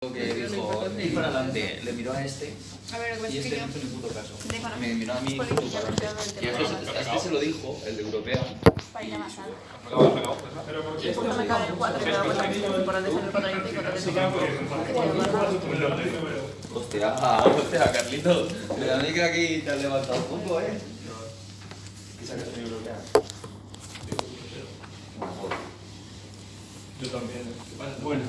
Que dijo, ir para adelante, le miró a este y este no hizo ni puto caso. Me miró a mí y hizo para adelante. Y a este se lo dijo, el de europeo. Para ir a más alto. Esto Me cabe el 4, pero bueno, por antes en el 4 Hostia, Carlitos. Pero a mí que aquí te has levantado un poco, ¿Qué sacas en europea? Yo también. Bueno,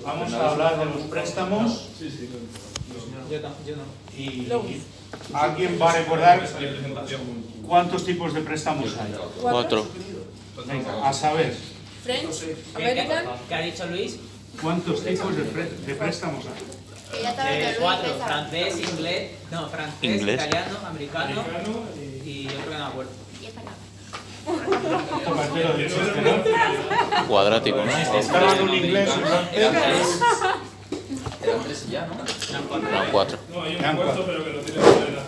vamos a hablar de los préstamos. Sí. Yo no. Y ¿alguien va a recordar cuántos tipos de préstamos hay? 4. Venga, a saber, French, American. ¿Qué ha dicho Luis? ¿cuántos tipos de préstamos hay? Que ya te 4. Francés, inglés, Inglés. italiano, americano y otro que no me acuerdo. Esto parece lo de chiste, ¿no? Cuadrático, ¿no? Estaban un inglés, un francés. Eran tres y ya, ¿no? No, 4. No, hay un cuarto, pero que no tiene nacionalidad.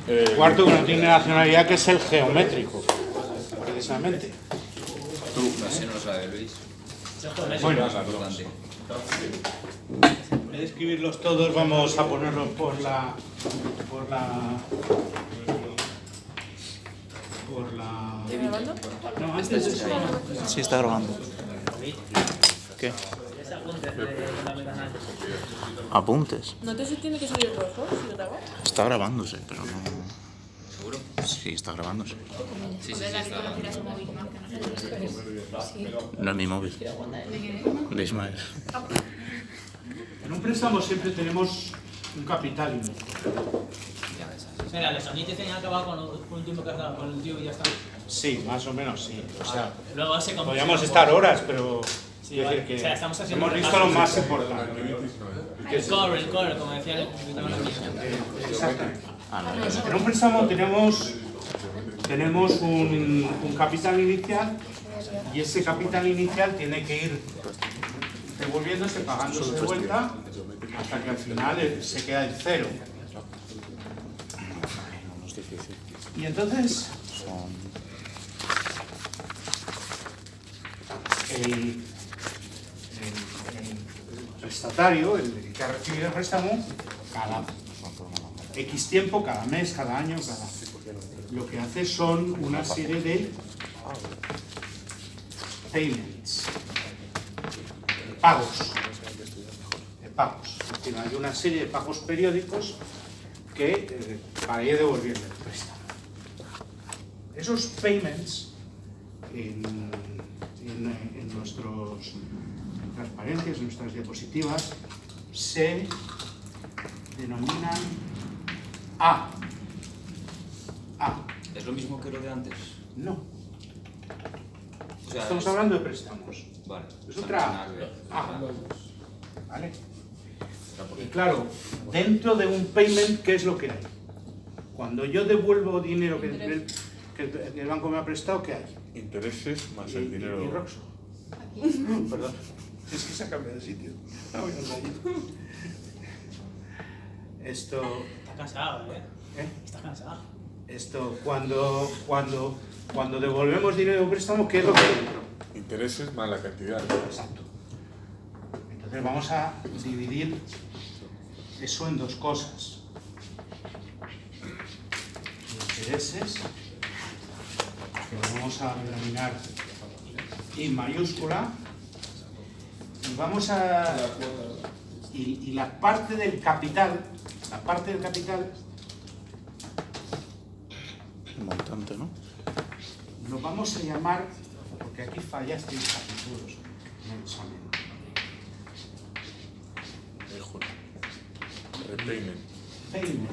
El cuarto que no tiene nacionalidad, que es el geométrico, precisamente. Tú, no sé, no lo sabe Luis. Bueno, Importante. en vez de escribirlos todos, vamos a ponerlos por la... ¿Estoy grabando? No, antes de eso. Sí, está grabando. ¿Qué? Apuntes. ¿No te tiene que salir rojo si lo grabas? Está grabándose, pero no... ¿Seguro? Sí, está grabándose. Sí, está. No es mi móvil. De Ismael. En un préstamo siempre tenemos un capital inicial. Mira, los sonidos tenían acabado con un tiempo que has dado, con el tío y ya está. Sí, más o menos, sí. O sea, Luego se podríamos estar horas, pero Sí, quiero vale. decir que O sea, estamos haciendo hemos visto lo más importante. El core, como decía el Exactamente. Ah, no, En un préstamo tenemos un capital inicial y ese capital inicial tiene que ir devolviéndose, pagándose de vuelta hasta que al final se queda en cero. no es difícil. Y entonces Son... el prestatario, el que ha recibido el préstamo, cada X tiempo, cada mes, cada año, lo que hace son una serie de payments, de pagos. Es decir, hay una serie de pagos periódicos que para ir devolviendo el préstamo. Esos payments en nuestras transparencias, en nuestras diapositivas, se denominan A. ¿Es lo mismo que lo de antes? No. O sea, Estamos hablando de préstamos. Vale. Es otra A. ¿Vale? Y Y claro, dentro de un payment, ¿qué es lo que hay? Cuando yo devuelvo dinero que el banco me ha prestado, ¿qué hay? Intereses más el Y dinero. Roxo. Perdón. Es que se ha cambiado de sitio. Esto... Está cansado, ¿eh? Está cansado. Esto, cuando devolvemos dinero de un préstamo, ¿qué es lo que hay? Intereses más la cantidad. Exacto. Entonces vamos a dividir eso en dos cosas. Intereses, que vamos a denominar I mayúscula, y vamos a... Y la parte del capital, Un montante, ¿no? lo vamos a llamar, porque aquí fallasteis capítulos en el examen. Repayment. Payment.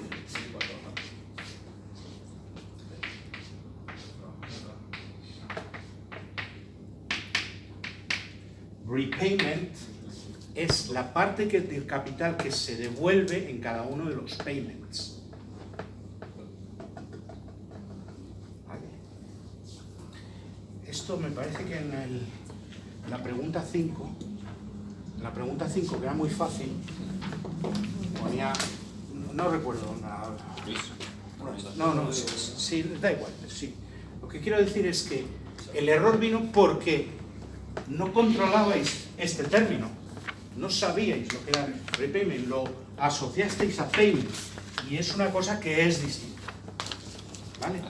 Repayment es la parte del capital que se devuelve en cada uno de los payments. ¿Vale? Esto me parece que en la pregunta 5, que era muy fácil, ponía, no recuerdo nada. No, sí, da igual, sí. Lo que quiero decir es que el error vino porque no controlabais este término. no sabíais lo que era repayment, lo asociasteis a payment, y es una cosa que es distinta, ¿vale?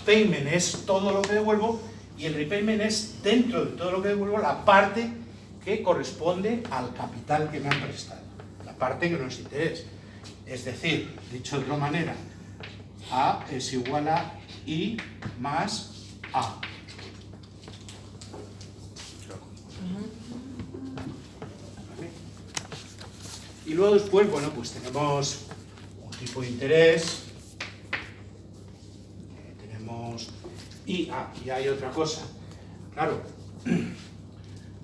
Payment es todo lo que devuelvo y el repayment es, dentro de todo lo que devuelvo, la parte que corresponde al capital que me han prestado, la parte que no es interés. Es decir, dicho de otra manera, A es igual a I más A. ¿Vale? Y luego después, bueno, pues tenemos un tipo de interés, tenemos y hay otra cosa. Claro,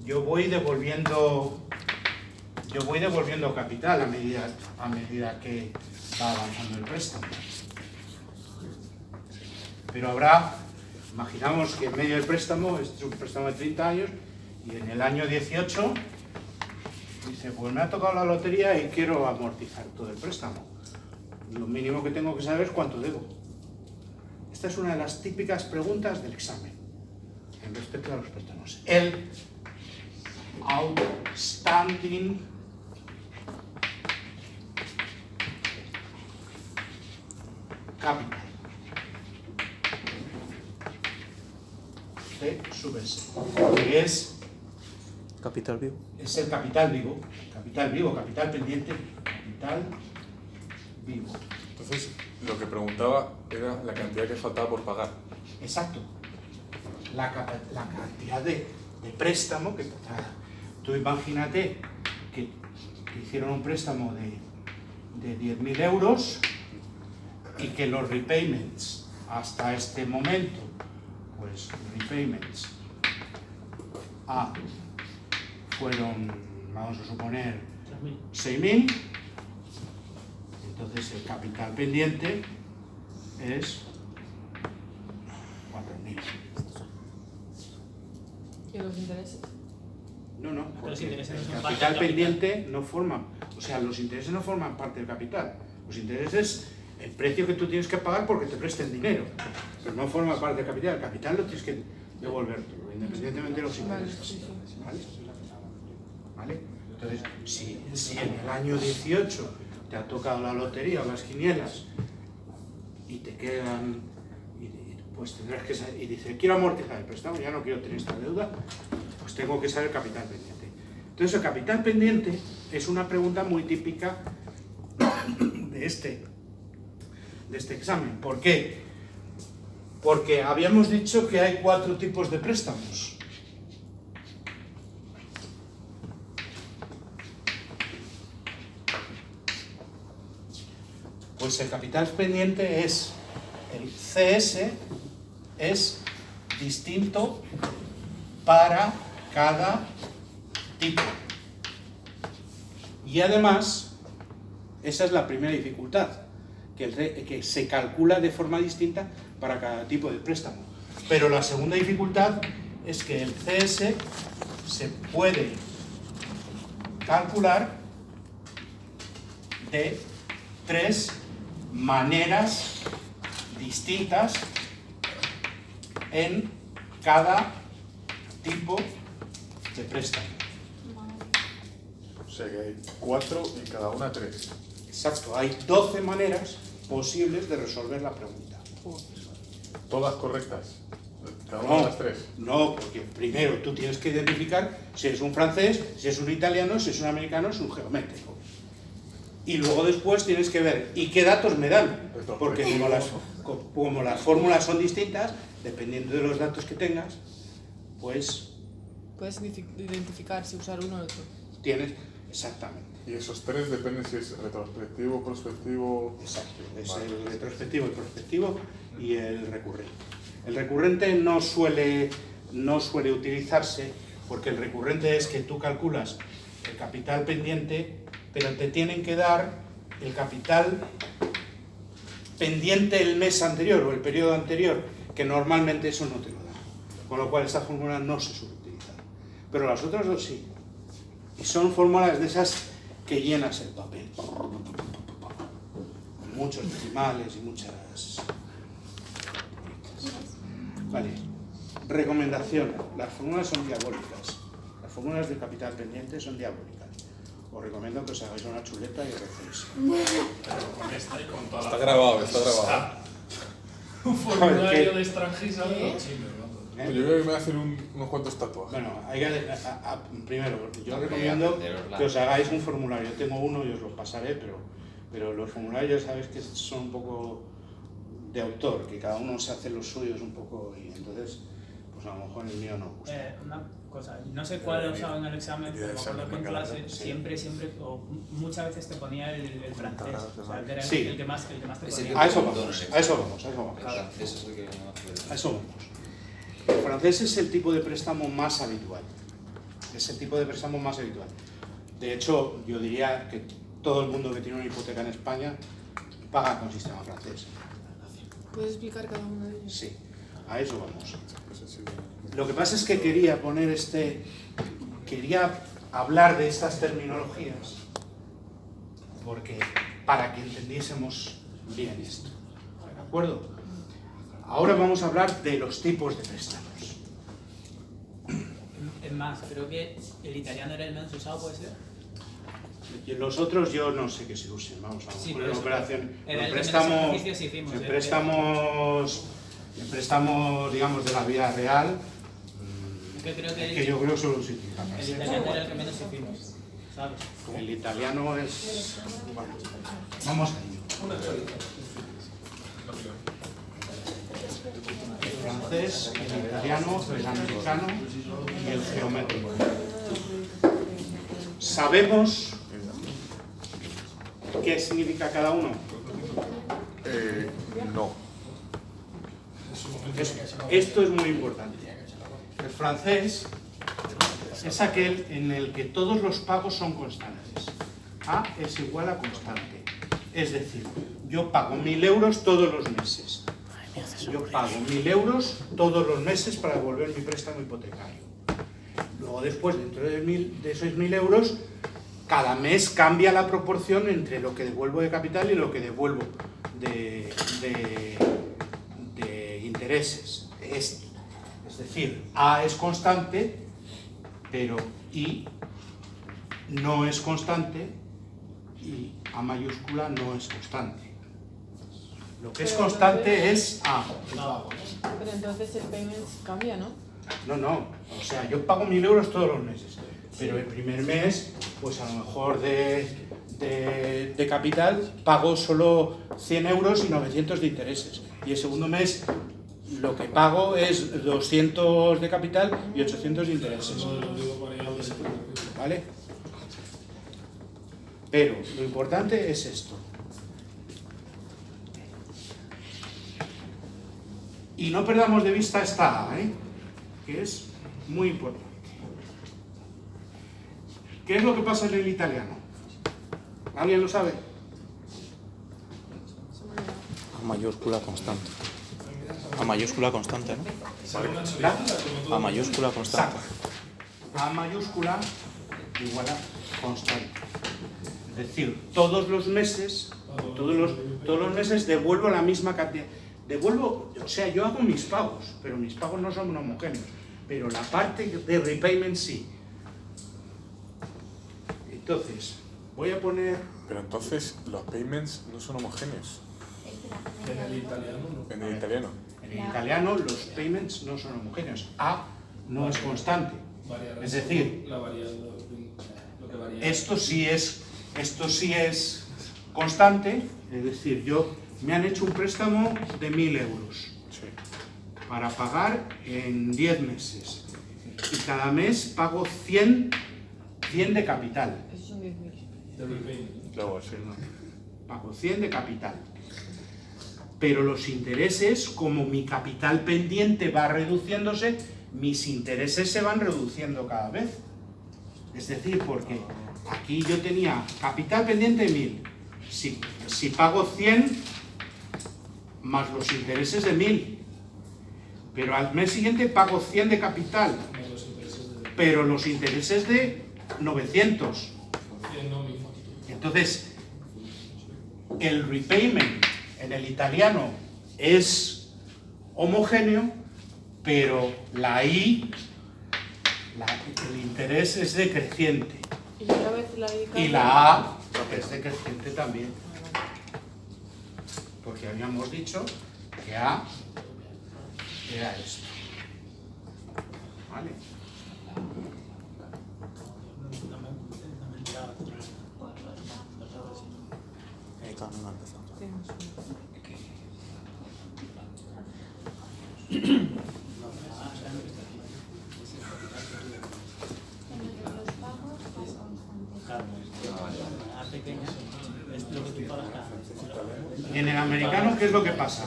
yo voy devolviendo capital a medida que va avanzando el préstamo. Pero habrá, imaginamos que en medio del préstamo, este es un préstamo de 30 años, y en el año 18 dice, pues me ha tocado la lotería y quiero amortizar todo el préstamo. Lo mínimo que tengo que saber es cuánto debo. Esta es una de las típicas preguntas del examen en respecto a los préstamos. El outstanding capital. T sub S, que es Capital vivo. Es el capital vivo, capital pendiente, capital vivo. Entonces, lo que preguntaba era la cantidad que faltaba por pagar. Exacto. La cantidad de préstamo que... Tú imagínate que hicieron un préstamo de 10.000 euros y que los repayments hasta este momento, pues repayments A fueron, vamos a suponer, 6.000, entonces el capital pendiente es 4.000. ¿Y los intereses? No, porque Los intereses no el son parte capital del pendiente no forma, o sea, los intereses no forman parte del capital. Los intereses es el precio que tú tienes que pagar porque te presten dinero, pero no forma parte del capital. El capital lo tienes que devolver tú, independientemente de los intereses. ¿Vale? Entonces, si en el año 18 te ha tocado la lotería o las quinielas y te quedan, pues tendrás que saber, y dices, quiero amortizar el préstamo, ya no quiero tener esta deuda, pues tengo que saber capital pendiente. Entonces, el capital pendiente es una pregunta muy típica de este examen. ¿Por qué? Porque habíamos dicho que hay 4 tipos de préstamos. Pues el capital pendiente es, el CS es distinto para cada tipo. Y además, esa es la primera dificultad, que se calcula de forma distinta para cada tipo de préstamo. Pero la segunda dificultad es que el CS se puede calcular de 3 maneras distintas en cada tipo de préstamo. O sea que hay 4 y cada una 3. Exacto, hay 12 maneras posibles de resolver la pregunta. ¿Todas correctas? ¿Cada una de las 3? No, porque primero tú tienes que identificar si es un francés, si es un italiano, si es un americano, si es un geométrico. Y luego después tienes que ver, ¿y qué datos me dan? Porque como las fórmulas son distintas, dependiendo de los datos que tengas, pues... Puedes identificar si usar uno o otro. Tienes, exactamente. Y esos 3 dependen si es retrospectivo, prospectivo... Exacto, es el retrospectivo, el prospectivo y el recurrente. El recurrente no suele utilizarse porque el recurrente es que tú calculas el capital pendiente, pero te tienen que dar el capital pendiente el mes anterior o el periodo anterior, que normalmente eso no te lo da. Con lo cual esta fórmula no se suele utilizar. Pero las otras dos sí. Y son fórmulas de esas que llenas el papel. Con muchos decimales y muchas... Vale. Recomendación. Las fórmulas son diabólicas. Las fórmulas de capital pendiente son diabólicas. os recomiendo que os hagáis una chuleta y recéis. Está grabado, está grabado. Un formulario de extranjismo chino, ¿no? Yo creo que me voy a hacer unos cuantos tatuajes. Bueno, hay que, primero, yo recomiendo que os hagáis un formulario. Yo tengo uno y os lo pasaré, pero los formularios sabéis que son un poco de autor, que cada uno se hace los suyos un poco y entonces, pues a lo mejor el mío no os gusta. Una cosa, no sé cuál he usado en el examen, pero me acuerdo que en clase siempre, o muchas veces te ponía el francés, o sea, que era Sí. el que más te ponía. A eso vamos. Eso es lo que A eso vamos. El francés es el tipo de préstamo más habitual. Es el tipo de préstamo más habitual. De hecho, yo diría que todo el mundo que tiene una hipoteca en España paga con sistema francés. ¿Puedes explicar cada uno de ellos? Sí, a eso vamos. Lo que pasa es que quería hablar de estas terminologías porque para que entendiésemos bien esto. ¿De acuerdo? Ahora vamos a hablar de los tipos de préstamos. Es más, creo que el italiano era el menos usado, ¿puede ser? Y los otros yo no sé qué se usen, vamos a Sí, ver. pero En operación, era en el que menos préstamos, ejercicios hicimos, en préstamos, digamos, de la vida real, que creo que que yo creo que solo se utiliza. el italiano era el que menos hicimos, ¿sabes? El italiano es... Bueno, vamos a ello. El francés, el italiano, el americano y el geométrico. ¿Sabemos qué significa cada uno? No. Esto es muy importante. El francés es aquel en el que todos los pagos son constantes. A es igual a constante. Es decir, yo pago 1.000 euros todos los meses. Yo pago 1.000 euros todos los meses para devolver mi préstamo hipotecario. Luego después, dentro de esos 1.000 euros, cada mes cambia la proporción entre lo que devuelvo de capital y lo que devuelvo de intereses. Es decir, A es constante, pero I no es constante y A mayúscula no es constante. Lo que es constante es A. Pero entonces el payment cambia, ¿no? No. O sea, yo pago 1.000 euros todos los meses. Pero el primer mes, pues a lo mejor de capital, pago solo 100 euros y 900 de intereses. Y el segundo mes, lo que pago es 200 de capital y 800 de intereses. ¿Vale? Pero lo importante es esto. Y no perdamos de vista esta A, que es muy importante. ¿Qué es lo que pasa en el italiano? ¿Alguien lo sabe? A mayúscula constante. A mayúscula constante, ¿no? A mayúscula constante. A mayúscula igual a constante. Es decir, todos los meses devuelvo la misma cantidad. O sea, yo hago mis pagos, pero mis pagos no son homogéneos. Pero la parte de repayment sí. Entonces, voy a poner... Pero entonces los payments no son homogéneos. En el italiano no. En el italiano. En el italiano los payments no son homogéneos. A no es constante. Es decir, lo que varía. esto sí es constante. Es decir, me han hecho un préstamo de 1.000 euros para pagar en 10 meses. Y cada mes pago 100 de capital. Esos son 10.000. Luego, sí. Pago 100 de capital. Pero los intereses, como mi capital pendiente va reduciéndose, mis intereses se van reduciendo cada vez. Es decir, porque aquí yo tenía capital pendiente 1.000. Si pago 100 más los intereses de 1.000, pero al mes siguiente pago 100 de capital, pero los intereses de 900. Entonces, el repayment en el italiano es homogéneo, pero el interés es decreciente. Y una vez Y la A es decreciente también. Porque habíamos dicho que A era esto. ¿Vale? Y en el americano, ¿qué es lo que pasa?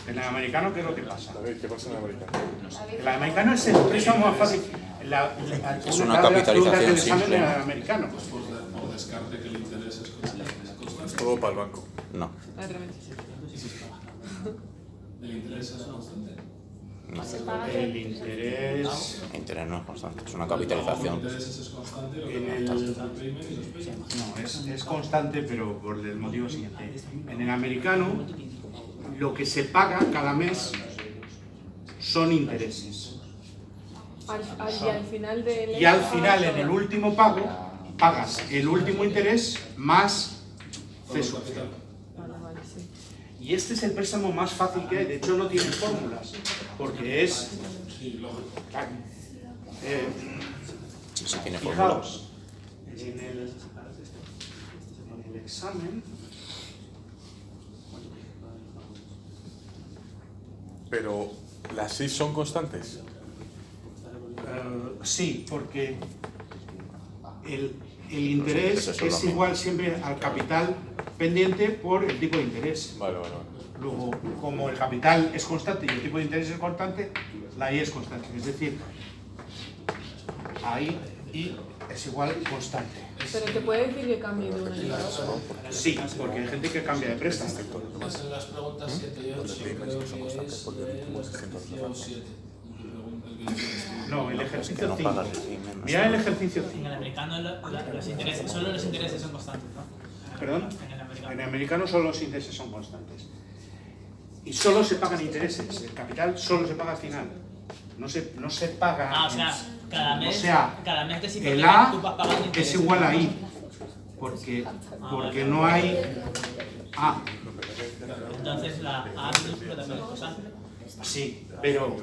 En el americano, ¿qué es lo que pasa? ¿Qué pasa en el americano? El americano es el préstamo más fácil. Es una capitalización simple. En el americano. Por descarte que el interés es constante. Todo para el banco. No. ¿El interés es constante? No. El interés. El interés no es constante, es una capitalización. El interés es constante, lo que En el- pasa es el payment y los payments. No, es constante, pero por el motivo siguiente. En el americano, lo que se paga cada mes son intereses. Y al final del Y al final, en el último pago, pagas el último interés más C sub 0. Vale, sí. Y este es el préstamo más fácil que hay. De hecho, no tiene fórmulas, porque es... Sí, lógico. Sí, tiene fórmula. Fijaos, en el examen... Pero las 6 son constantes. Sí, porque el interés es igual siempre al capital pendiente por el tipo de interés. Vale. Luego, como el capital es constante y el tipo de interés es constante, la I es constante. Es decir, ahí I es igual constante. Pero te puede decir que cambie de una y a otra. Sí, porque hay gente que cambia de préstamo. Es en las preguntas 7 y 8, creo que es el ejercicio 7. No, el ejercicio no 5. pagas el menos. Mira el ejercicio En 5. el americano los intereses, solo los intereses son constantes, ¿no? ¿Perdón? En el americano. En el americano solo los intereses son constantes. Y solo se pagan intereses. El capital solo se paga al final. No se paga... Ah, o sea, cada mes, O sea, cada mes te el A tú vas pagando es intereses. igual a I. Porque no hay A. Entonces la A minúscula también es constante. Sí, pero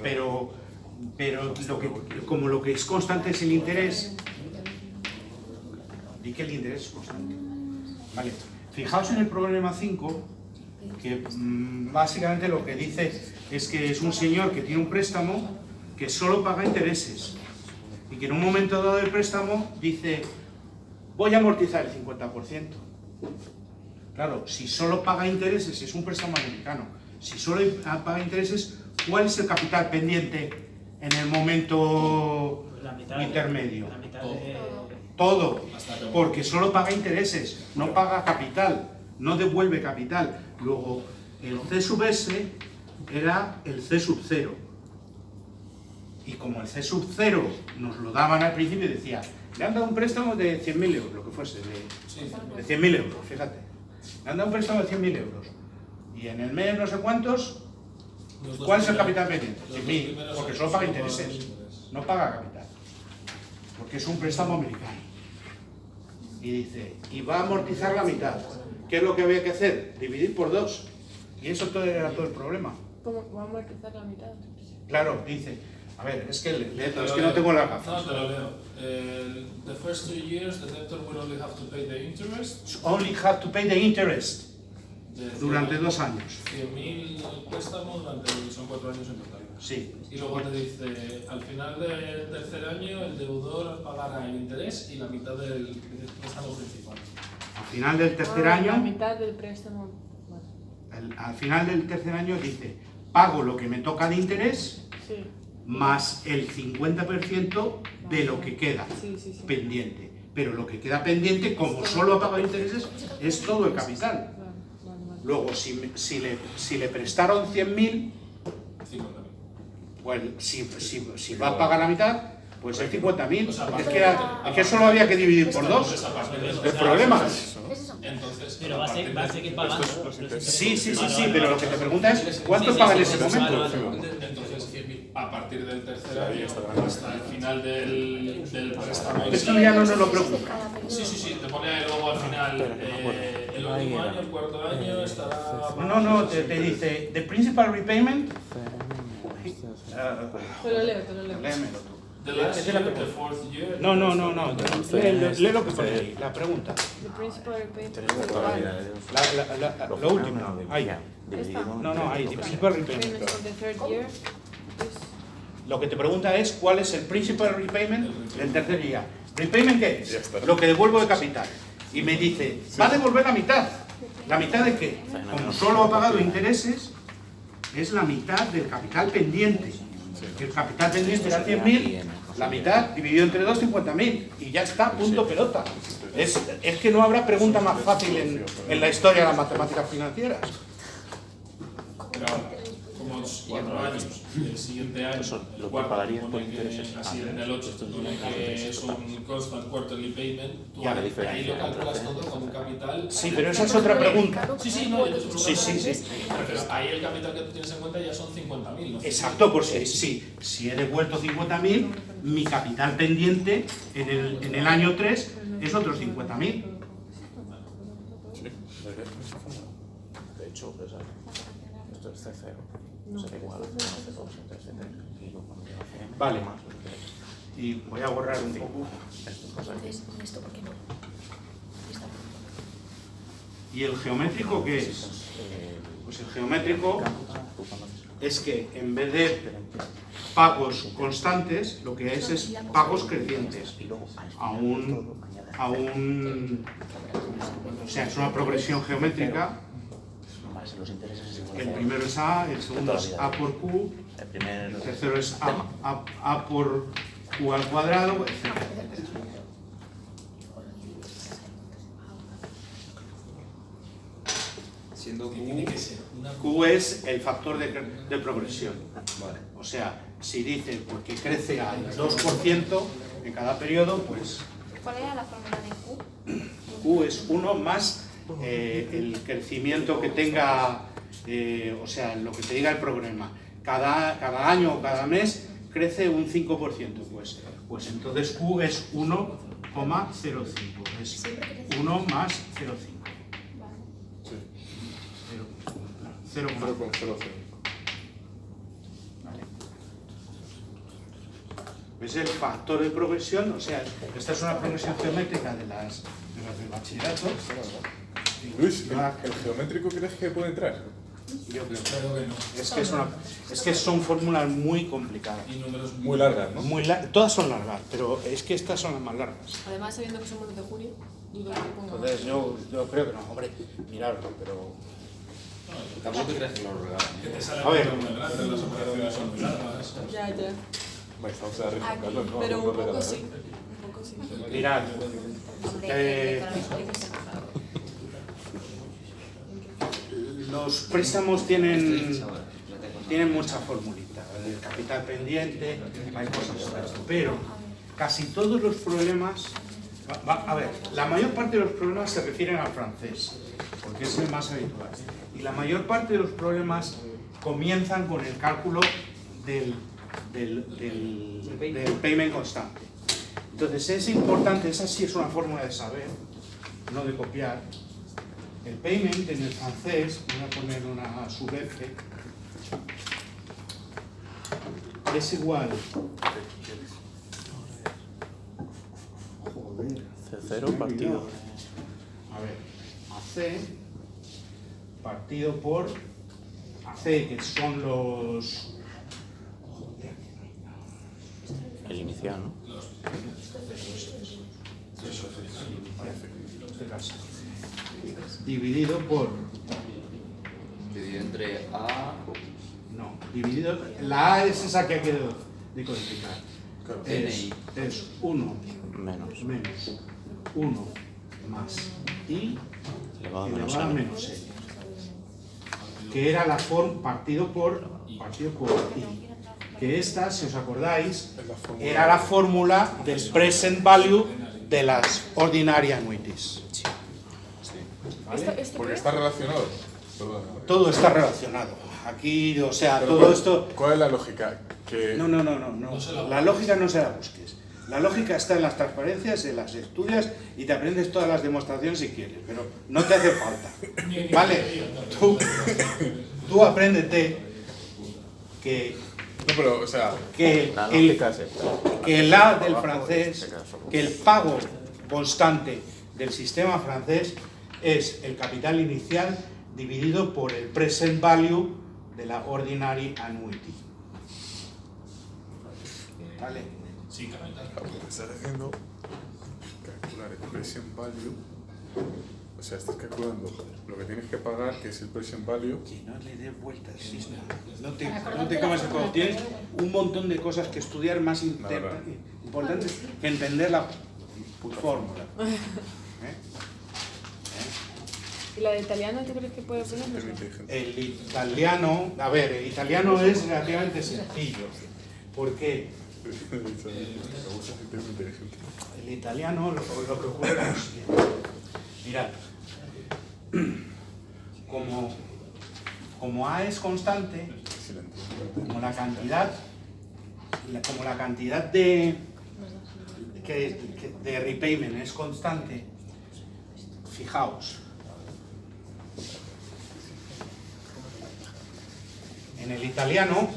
como lo que es constante es el interés, di que el interés es constante. Vale. Fijaos en el problema 5, que básicamente lo que dice es que es un señor que tiene un préstamo que solo paga intereses y que en un momento dado del préstamo dice voy a amortizar el 50%. Claro, si solo paga intereses, es un préstamo americano, si solo paga intereses, ¿cuál es el capital pendiente en el momento La mitad intermedio? La mitad de... Todo, porque solo paga intereses, no paga capital, no devuelve capital. Luego, el C sub S era el C sub 0. Y como el C sub 0 nos lo daban al principio, decía, le han dado un préstamo de 100.000 euros, lo que fuese, de 100.000 euros, fíjate. Le han dado un préstamo de 100.000 euros. Y en el mes no sé cuántos, ¿cuál es el capital pendiente? 100.000, porque solo paga intereses, no paga capital. Porque es un préstamo americano. Y dice, y va a amortizar la mitad. ¿Qué es lo que había que hacer? Dividir por 2. Y eso era todo el problema. ¿Cómo va a amortizar la mitad? Claro, dice, a ver, es que es que no tengo la gafa. No, te lo leo. The first 2 years, the debtor will only have to pay the interest. Only have to pay the interest durante 2 años. 100.000 préstamos son 4 años en total. Sí. Y luego te dice, al final del tercer año, el deudor pagará el interés y la mitad del préstamo principal. Al final del tercer La año, mitad del préstamo. Vale. al final del tercer año dice, pago lo que me toca de interés Sí. más el 50% de lo que queda Sí. pendiente. Pero lo que queda pendiente, como solo ha pagado intereses, es todo el capital. Vale. Luego, si le prestaron 100.000, 50.000. pues si va a pagar la mitad, pues es 50.000. O sea, Es que solo había que dividir por 2. El problema. Entonces, Pero va a seguir pagando los intereses. Sí, pero lo que te pregunta es ¿cuánto paga en ese momento? Entonces, 100.000. a partir del tercer año hasta el final del préstamo. Esto ya no nos lo preocupa. Sí, te pone ahí luego al final el último año, el cuarto año estará... No, te dice, the principal repayment... Te lo leo. Léemelo tú. The last year, the fourth year... No. Lee lo que pone ahí, la pregunta. The principal repayment. Lo último. Ahí. No, ahí. The principal repayment. Payments of the third year. Lo que te pregunta es cuál es el principal repayment del tercer día. ¿Repayment qué es? Lo que devuelvo de capital. Y me dice, va a devolver la mitad. ¿La mitad de qué? Como solo ha pagado intereses, es la mitad del capital pendiente. El capital pendiente era 100.000, la mitad dividido entre 2, 50.000. Y ya está, punto pelota. Es que no habrá pregunta más fácil en la historia de las matemáticas financieras. Pero ahora, como 4 años, el siguiente año, el cuarto, así en el 8, que es un constant quarterly payment, tú ahí lo calculas todo con un capital... Sí, pero esa es otra pregunta. Sí. Pero ahí el capital que tú tienes en cuenta ya son 50.000, ¿no? Exacto, por si he devuelto 50.000, mi capital pendiente en el año 3 es otros 50.000. De hecho, esto es C0, será igual a C2, C3, y luego cuando llega a CM, Vale. más. Y voy a borrar un poco. ¿Esto por qué no? ¿Y el geométrico qué es? Pues el geométrico es que en vez de pagos constantes, lo que es pagos crecientes. O sea, es una progresión geométrica. El primero es A, el segundo es A por Q, el tercero es A por Q al cuadrado, etc. Siendo Q es el factor de progresión. Vale. O sea, si dice porque crece al 2% en cada periodo, pues ¿Cuál era la fórmula de Q? Q es 1 más el crecimiento que tenga, o sea, lo que te diga el programa. Cada año o cada mes crece un 5%. Pues entonces Q es 1,05. Es 1 más 0,5. 0,05. ¿Ves el factor de progresión? O sea, esta es una progresión geométrica de las del bachillerato. Luis, ¿el geométrico crees que puede entrar? Yo creo que no. Es que son fórmulas muy complicadas. Y números Muy largas, ¿no? Todas son largas, pero es que estas son las más largas. Además, sabiendo que somos los de junio, dudo que ponga. Entonces yo creo que no, hombre, mirarlo, pero... Tampoco te creas que lo regalan. Que te sale A ver. muy grande, las operaciones son muy largas. Ya. Vamos a refocarlo, ¿no? Pero No un poco regalan. sí. Un poco sí. Mirad, los préstamos tienen muchas formulitas, el capital pendiente, hay cosas sobre esto, pero casi todos los problemas, a ver, la mayor parte de los problemas se refieren al francés, porque es el más habitual, y la mayor parte de los problemas comienzan con el cálculo del payment constante. Entonces es importante, esa sí es una fórmula de saber, no de copiar. El payment en el francés, voy a poner una sub F, es igual. Joder. C0 partido. A ver, AC partido por AC, que son los... Joder. El inicial, ¿no? Dividido por... Dividido entre A... No, dividido... La A es esa que hay que decodificar. Claro. Es 1 Menos. 1 más I Elevado a elevado a menos menos N. Que era la forma partido por I. Que esta, si os acordáis, era la fórmula del present value de las ordinary annuities. ¿Vale? Porque está relacionado. Perdón. Todo está relacionado. Aquí, o sea, todo esto... ¿Cuál es la lógica? que... No. La lógica no se la busques. La lógica está en las transparencias, en las estudias y te aprendes todas las demostraciones si quieres, pero no te hace falta. ¿Vale? Tú apréndete que... No, pero, o sea... Que el A del francés, que el pago constante del sistema francés es el capital inicial dividido por el present value de la ordinary annuity. ¿Vale? Sí, capital. Lo que estás haciendo calcular el present value, o sea, estás calculando lo que tienes que pagar, que es el present value. Que no le des vueltas, no te comas el codo. Tienes un montón de cosas que estudiar más importantes que entender la fórmula. ¿Y la de italiano tú crees que puede ponerlo? El italiano, a ver, el italiano es relativamente sencillo. ¿Por qué? El italiano lo que ocurre es lo siguiente. Mirad, como A es constante, como la cantidad de repayment es constante, fijaos, en el italiano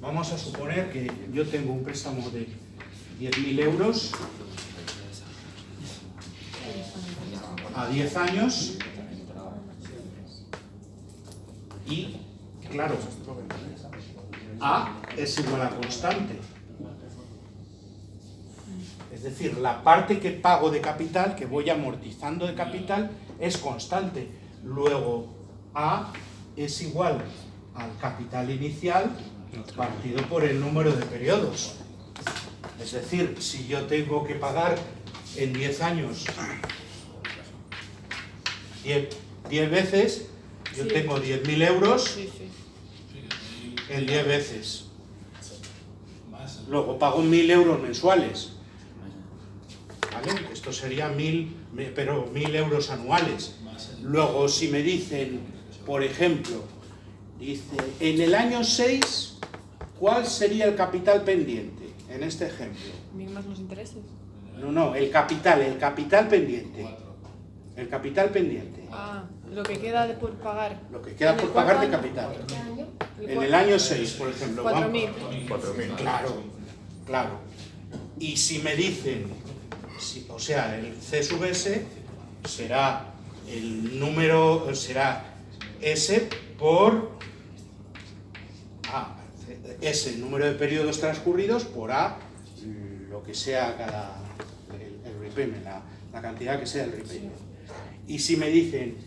vamos a suponer que yo tengo un préstamo de 10.000 euros a 10 años y, claro, A es igual a constante. Es decir, la parte que pago de capital, que voy amortizando de capital, es constante. Luego, A es igual al capital inicial partido por el número de periodos. Es decir, si yo tengo que pagar en 10 años 10 veces, yo tengo 10.000 euros en 10 veces. Luego pago 1.000 euros mensuales. ¿Vale? Esto sería 1.000 euros anuales. Luego, si me dicen, por ejemplo, dice, en el año 6, ¿cuál sería el capital pendiente? En este ejemplo. ¿Más los intereses? No, el capital pendiente. El capital pendiente. Ah, lo que queda por pagar. Lo que queda por pagar de capital. En el año 6, por ejemplo. 4.000. Claro. Y si me dicen, o sea, el C sub S será el número, será S por A. S, el número de periodos transcurridos, por A, lo que sea el repayment, la cantidad que sea el repayment. Y si me dicen,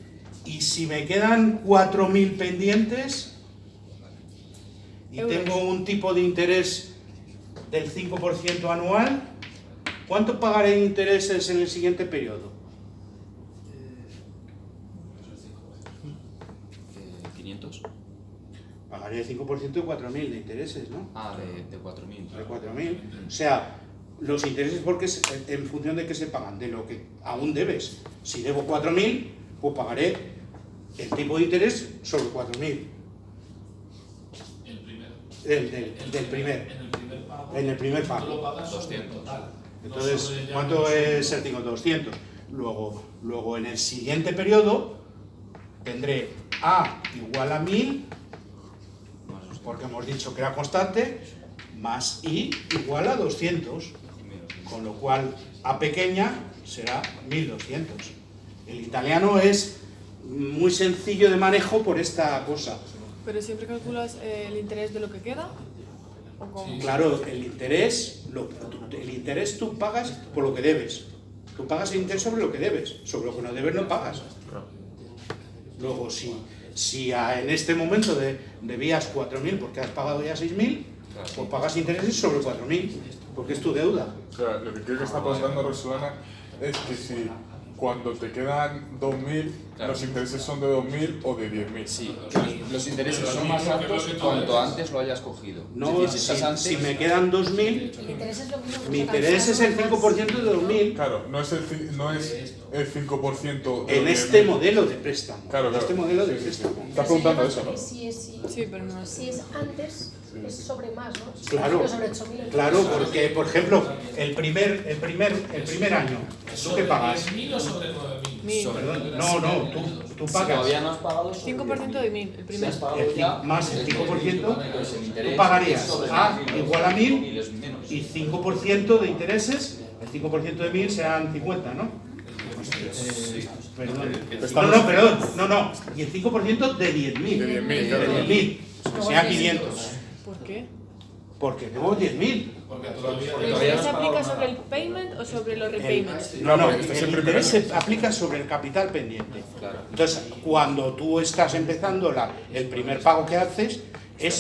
y si me quedan 4.000 pendientes y tengo un tipo de interés del 5% anual, ¿cuánto pagaré de intereses en el siguiente periodo? 500. Pagaré el 5% de 4.000 de intereses, ¿no? Ah, de 4.000. De 4.000. O sea, los intereses, porque en función de qué se pagan, de lo que aún debes. Si debo 4.000, pues pagaré el tipo de interés sobre 4.000. El primero. Del primer. En el primer pago. Tú lo pagas 200. Entonces, ¿cuánto es el 5? 200. Luego, en el siguiente periodo, tendré A igual a 1.000, porque hemos dicho que era constante, más I igual a 200. Con lo cual, A pequeña será 1.200. El italiano es muy sencillo de manejo por esta cosa. ¿Pero siempre calculas el interés de lo que queda? ¿O cómo? Claro, el interés tú pagas por lo que debes. Tú pagas el interés sobre lo que debes. Sobre lo que no debes no pagas. Luego, si en este momento debías 4.000 porque has pagado ya 6.000, pues pagas intereses sobre 4.000, porque es tu deuda. O sea, lo que creo que está pasando, Rosolana, es que si cuando te quedan 2.000, los intereses son de 2.000 o de 10.000. Sí, los intereses son más altos cuanto antes lo hayas cogido. No, es decir, si me quedan 2.000, mi interés es el 5% de 2.000. Claro, no es el 5% de En este modelo de préstamo. Claro. En este modelo de préstamo. Estás preguntando eso, ¿no? Sí, Sí, pero no si es antes, es sobre más, ¿no? Claro, Sobre 8.000. claro, porque, por ejemplo, el primer año, ¿tú qué pagas? ¿10.000 o sobre 9.000? Perdón, no, tú pagas Todavía no has pagado 5% de 1.000, el primer. más el 5%, tú pagarías A igual a 1.000 y 5% de intereses, el 5% de 1.000 sean 50, ¿no? Perdón, no, y el 5% de 10.000. De 10.000, claro. De 10.000, que sean 500. ¿Por qué? Porque debo 10.000. Porque todavía ¿Pero se aplica sobre el payment o sobre los repayments? No, el interés se aplica sobre el capital pendiente. Entonces, cuando tú estás empezando el primer pago que haces, es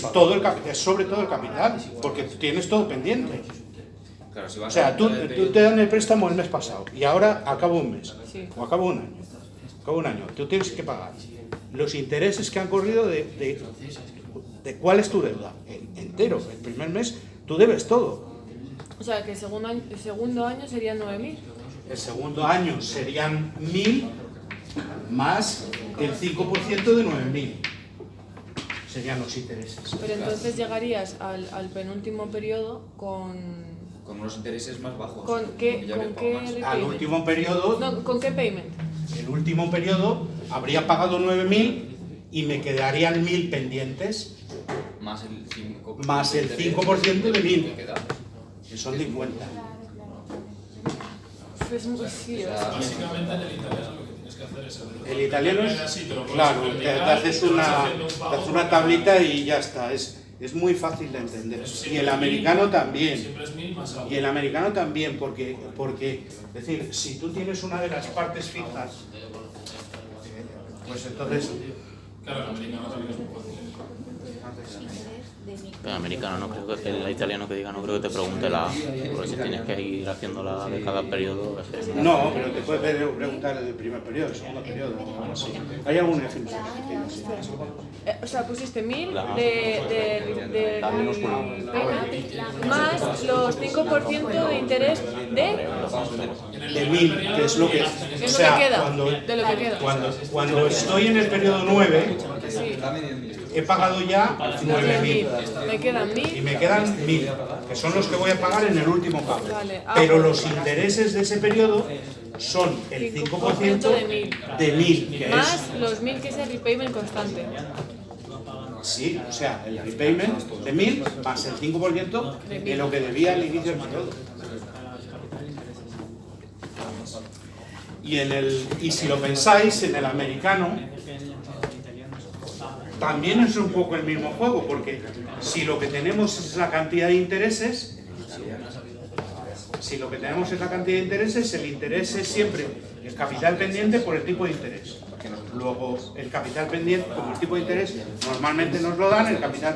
sobre todo el capital, porque tienes todo pendiente. Claro, si vas O sea, a tú quitar el periodo- te dan el préstamo el mes pasado y ahora acaba un mes, Sí. o acaba un año. Acaba un año, tú tienes que pagar los intereses que han corrido de cuál es tu deuda. Entero, el primer mes tú debes todo. O sea, que el segundo año serían 9.000. El segundo año serían 1.000 más el 5% de 9.000. Serían los intereses. Pero entonces llegarías al penúltimo periodo con unos intereses más bajos. ¿Con qué porque ya habías pagado más. repayment? Al último periodo, No, ¿con qué payment? el último periodo habría pagado 9.000 y me quedarían 1.000 pendientes, Más el 5%. más el 5% de 1.000, que queda. que son 50. Pues sí, o sea, básicamente en el italiano lo que tienes que hacer es El italiano es, así, te lo pones claro, en te vertical, haces te vas una, haciendo un te pago haces una tablita y ya está, es muy fácil de entender. Y el americano también. Siempre es 1.000 más algo. Y el americano también, porque, es decir, si tú tienes una de las partes fijas, pues entonces... Claro, el americano también es muy fácil. El americano no creo que, el italiano que diga no creo que te pregunte porque si tienes que ir haciendo la de cada periodo. No, pero te puedes preguntar el primer periodo, el segundo periodo, o algo así. Hay algún ejemplo que tienes, sí. o sea, pusiste 1.000 de payment más los 5% de interés De 1.000, que es lo que... es lo que queda, de lo que queda. Cuando estoy en el periodo 9, Sí. he pagado ya 9.000. Me quedan 1.000. Y me quedan 1.000, que son los que voy a pagar en el último pago. Vale. Pero los intereses de ese periodo son el 5% de 1.000, que Más es... los 1.000 que es el repayment constante. Sí, o sea, el repayment de 1.000 más el 5% de lo que debía al inicio del periodo. Y si lo pensáis, en el americano también es un poco el mismo juego, porque si lo que tenemos es la cantidad de intereses, el interés es siempre el capital pendiente por el tipo de interés. Luego, el capital pendiente, como el tipo de interés, normalmente nos lo dan, el capital pendiente